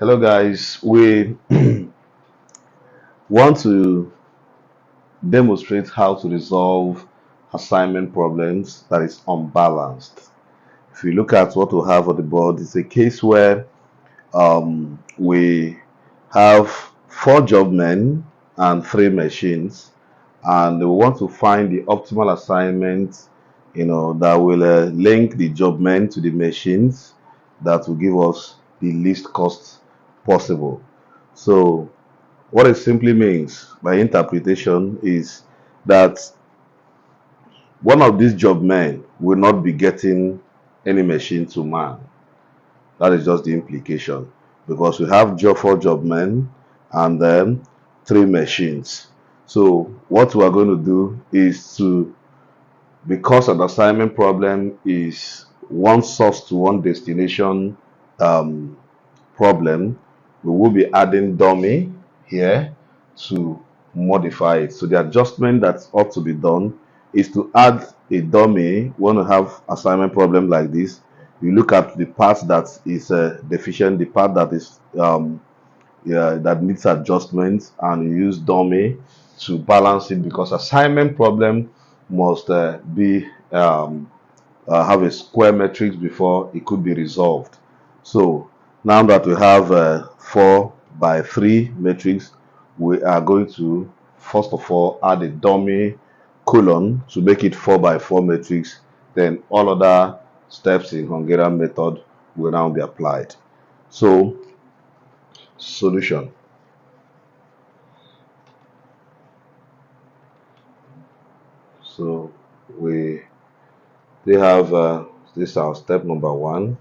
Hello guys, we want to demonstrate how to resolve assignment problems that is unbalanced. If you look at what we have on the board, it's a case where we have 4 job men and 3 machines, and we want to find the optimal assignment, that will link the job men to the machines that will give us the least cost possible. So what it simply means by interpretation is that one of these job men will not be getting any machine to man. That is just the implication, because we have 4 job men and then 3 machines. So what we are going to do is because an assignment problem is one source to one destination um, problem, we will be adding dummy here to modify it. So the adjustment that ought to be done is to add a dummy when we have assignment problem like this. You look at the part that is deficient, the part that is yeah, that needs adjustment, and you use dummy to balance it, because assignment problem must be have a square matrix before it could be resolved. So now that we have 4 by 3 matrix, we are going to first of all add a dummy colon to make it 4 by 4 matrix. Then all other steps in Hungarian method will now be applied. So solution. So we have this is our step number 1.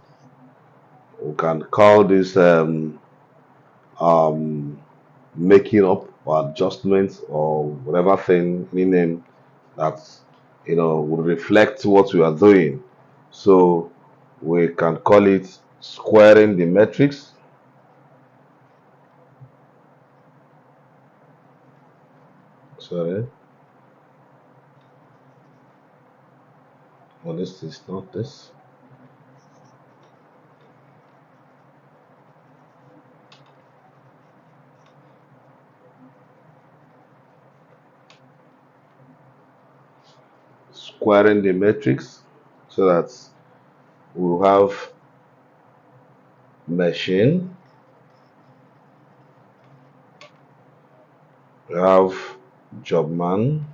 We can call this um, making up or adjustments or whatever thing, any name that would reflect what we are doing. So we can call it squaring the matrix. Sorry. Well, this is not this. Squaring the matrix so that we'll have machine, we have job man,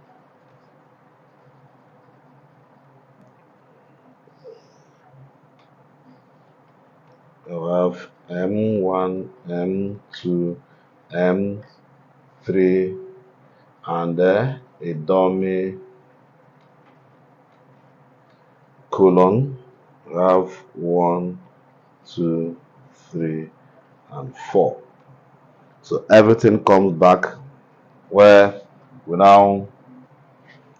we have M1, M2, M3, and a dummy colon. We have 1, 2, 3, and 4. So everything comes back where we now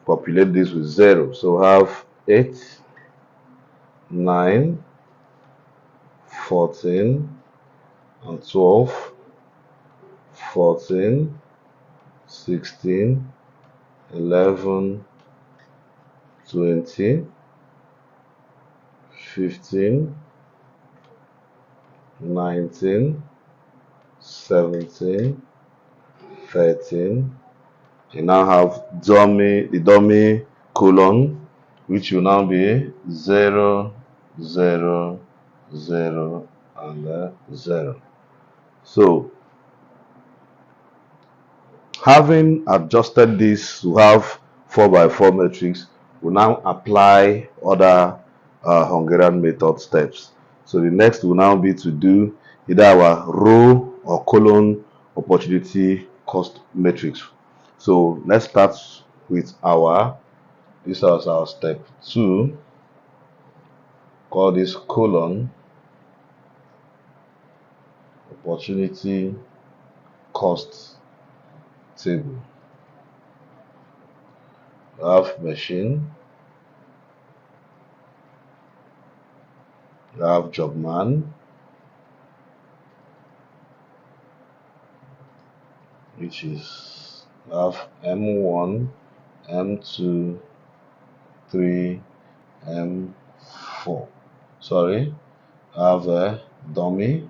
populate this with 0. So we have 8, 9, 14, and 12, 14, 16, 11, 20, 15, 19, 17, 13. You now have the dummy colon, which will now be 0, 0, 0, and 0. So having adjusted this to have 4 by 4 matrix, we now apply other Hungarian method steps. So the next will now be to do either our row or column opportunity cost matrix. So let's start with this is our step 2. Call this colon opportunity cost table. We have machine, we have job man, which is we have M1, M2, 3, M4. Sorry, I have a dummy,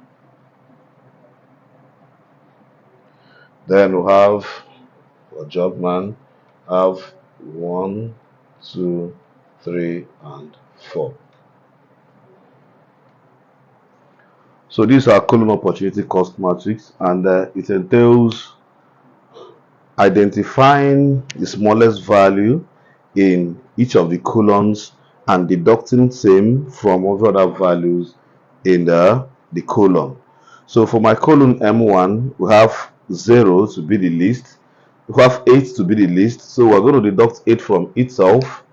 Then we have for job man have 1, 2, 3, and 4. So these are colon opportunity cost matrix, and it entails identifying the smallest value in each of the colons and deducting same from other values in the colon. So for my colon M1, we have 0 to be the least. We have 8 to be the least. So we're going to deduct 8 from itself.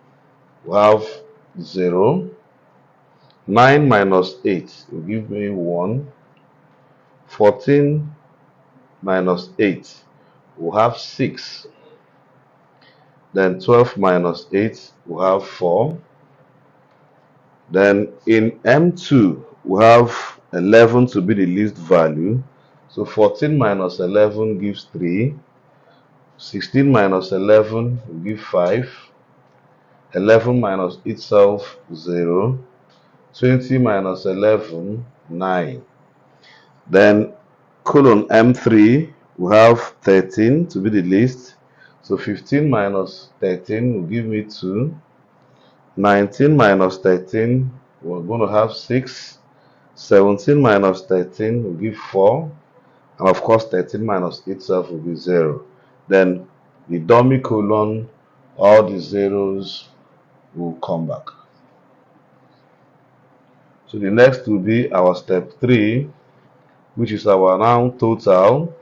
We have 0. 9 minus 8 will give me 1. 14 minus 8 will have 6. Then 12 minus 8 will have 4. Then in M2 we have 11 to be the least value. So 14 minus 11 gives 3. 16 minus 11 will give 5. 11 minus itself 0. 20 minus 11 9. Then colon M3 we have 13 to be the least. So 15 minus 13 will give me 2. 19 minus 13, we're going to have 6. 17 minus 13 will give 4. And of course, 13 minus itself will be 0. Then the dummy colon, all the zeros will come back. So the next will be our step 3, which is our now total.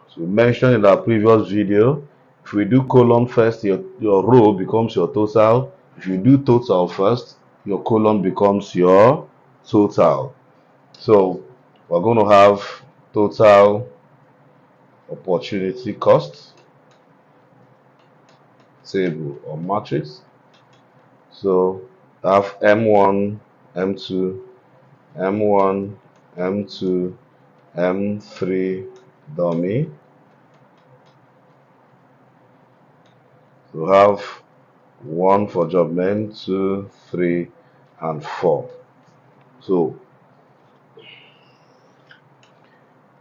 So we mentioned in our previous video, if we do colon first, your row becomes your total. If you do total first, your colon becomes your total. So we're going to have total opportunity cost table or matrix. So I have M1, M2, M1, M2, M3 dummy. So we have 1 for job men, 2, 3, and 4. So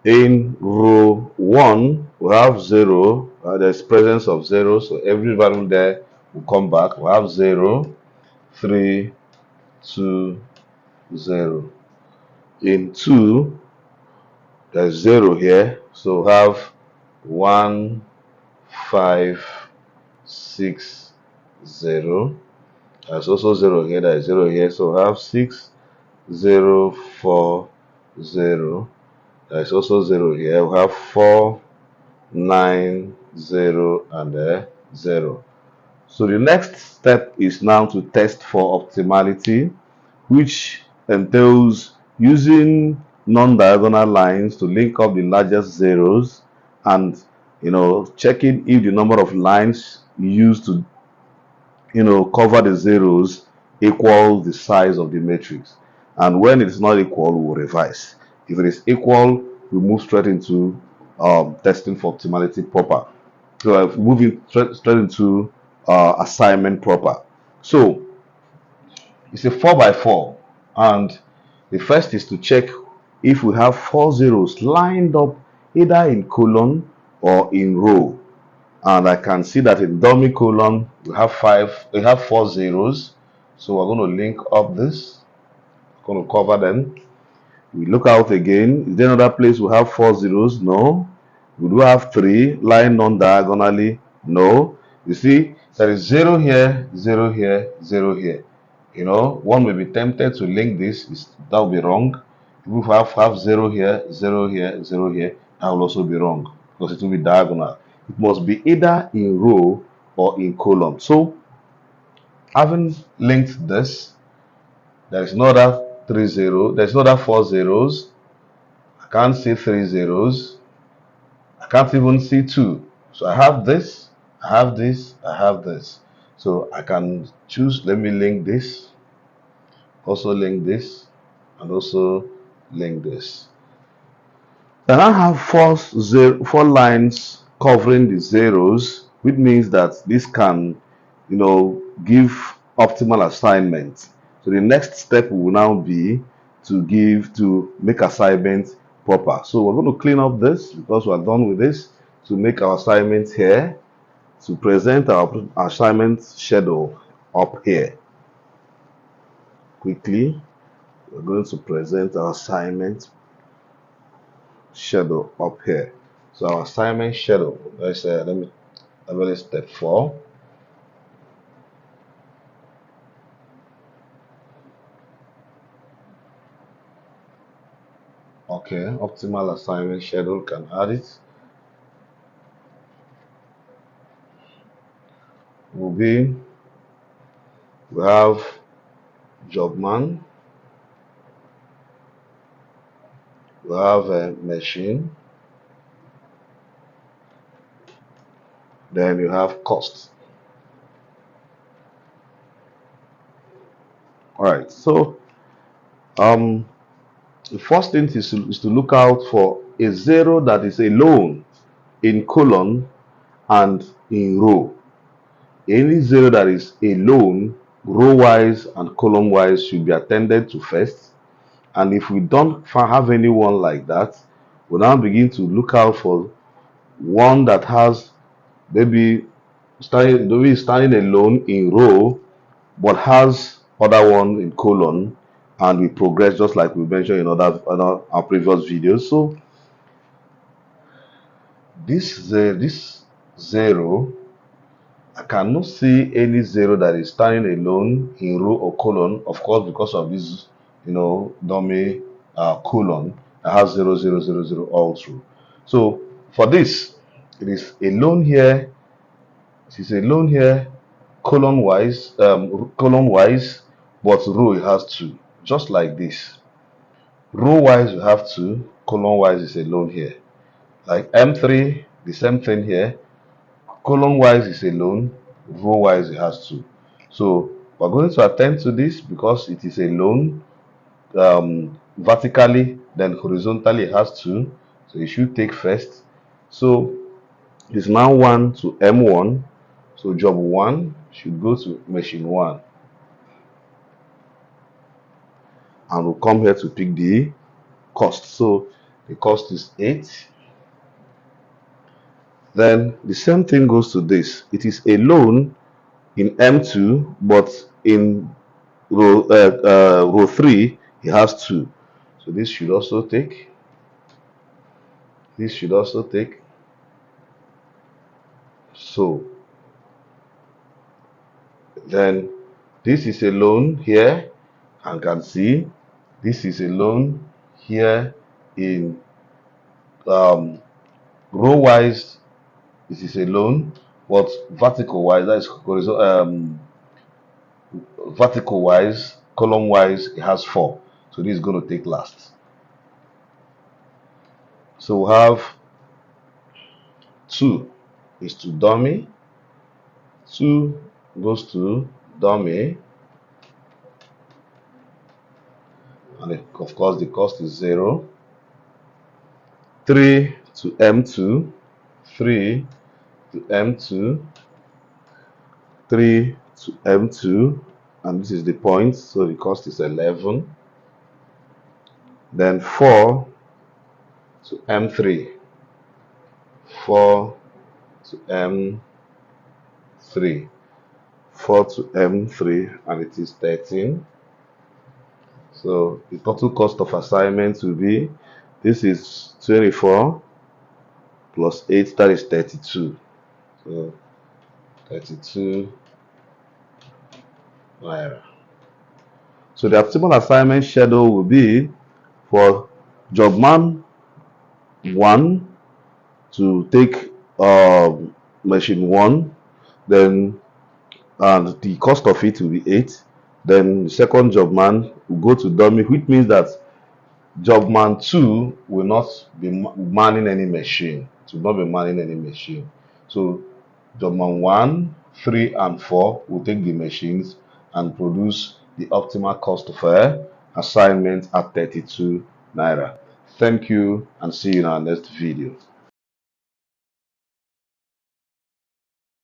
in row 1, we have 0. There's presence of 0, so every value there will come back. We have 0, 3, 2, 0. In 2, there's 0 here, so we have 1, 5, 6, 0. There's also 0 here, there's 0 here, so we have 6, 0, 4, 0. There's also 0 here. We have 4, 9, 0, and 0. So the next step is now to test for optimality, which entails using non-diagonal lines to link up the largest zeros and checking if the number of lines used to cover the zeros equals the size of the matrix. And when it is not equal, we will revise. If it is equal, we move straight into testing for optimality proper. So I'm moving straight into assignment proper. So it's a 4 by 4, and the first is to check if we have 4 zeros lined up either in colon or in row. And I can see that in dummy colon we have 4 zeros. So we're going to link up this. We're going to cover them. We look out again. Is there another place we have 4 zeros? No. We do have 3 lying non-diagonally. No. You see, there is 0 here, 0 here, 0 here. One may be tempted to link this. That will be wrong. If we have 0 here, 0 here, 0 here, that will also be wrong because it will be diagonal. It must be either in row or in column. So, having linked this, there is no other 3 0. There's no other 4 zeros. I can't see 3 zeros. I can't even see 2. So I have this, I have this, I have this. So I can choose, let me link this, also link this, and also link this. Then I have 4 lines covering the zeros, which means that this can, give optimal assignment. So the next step will now be to make assignment proper. So we're going to clean up this because we're done with this, to make our assignment here, to present our assignment schedule up here. Quickly, we're going to present our assignment schedule up here. So our assignment schedule, let me have step 4. Okay, optimal assignment schedule, can add it. Will be, we have job man, we have a machine, then you have cost. All right, so the first thing is to look out for a 0 that is alone in column and in row. Any 0 that is alone, row wise and column wise, should be attended to first. And if we don't have anyone like that, we'll now begin to look out for one that has maybe standing alone in row, but has other one in column, and we progress just like we mentioned in other our previous videos. So this 0, I cannot see any 0 that is standing alone in row or column, of course, because of this, dummy column that has 0, 0, 0, 0 all through. So for this, it is alone here. It is alone here, column wise, but row it has 2, just like this. Row wise you have 2, column wise is alone here. Like M3, the same thing here. Column wise is alone, row wise it has 2. So we're going to attend to this because it is alone. Vertically, then horizontally it has 2. So you should take first. So it's now 1 to M1. So job 1 should go to machine 1. And we'll come here to pick the cost. So the cost is 8. Then the same thing goes to this. It is alone in M2, but in row 3 it has 2. So this should also take. This should also take. So then this is alone here, and can see this is alone here in row wise. This is alone, but vertical wise, that is vertical wise, column wise, it has 4. So this is going to take last. So we have 2 is to dummy, 2 goes to dummy, and of course the cost is 0. 3 to M2, 3 to M2, 3 to M2, and this is the point, so the cost is 11. Then 4 to M3, 4 to M3, 4 to M3, and it is 13. So the total cost of assignment will be, this is 24 plus 8, that is 32. So 32 naira. So the optimal assignment schedule will be for job man 1 to take machine 1, then and the cost of it will be 8. Then the second job man will go to dummy, which means that job man 2 will not be manning any machine. It will not be manning any machine. So job man 1, 3, and 4 will take the machines and produce the optimal cost of assignment at 32 naira. Thank you, and see you in our next video.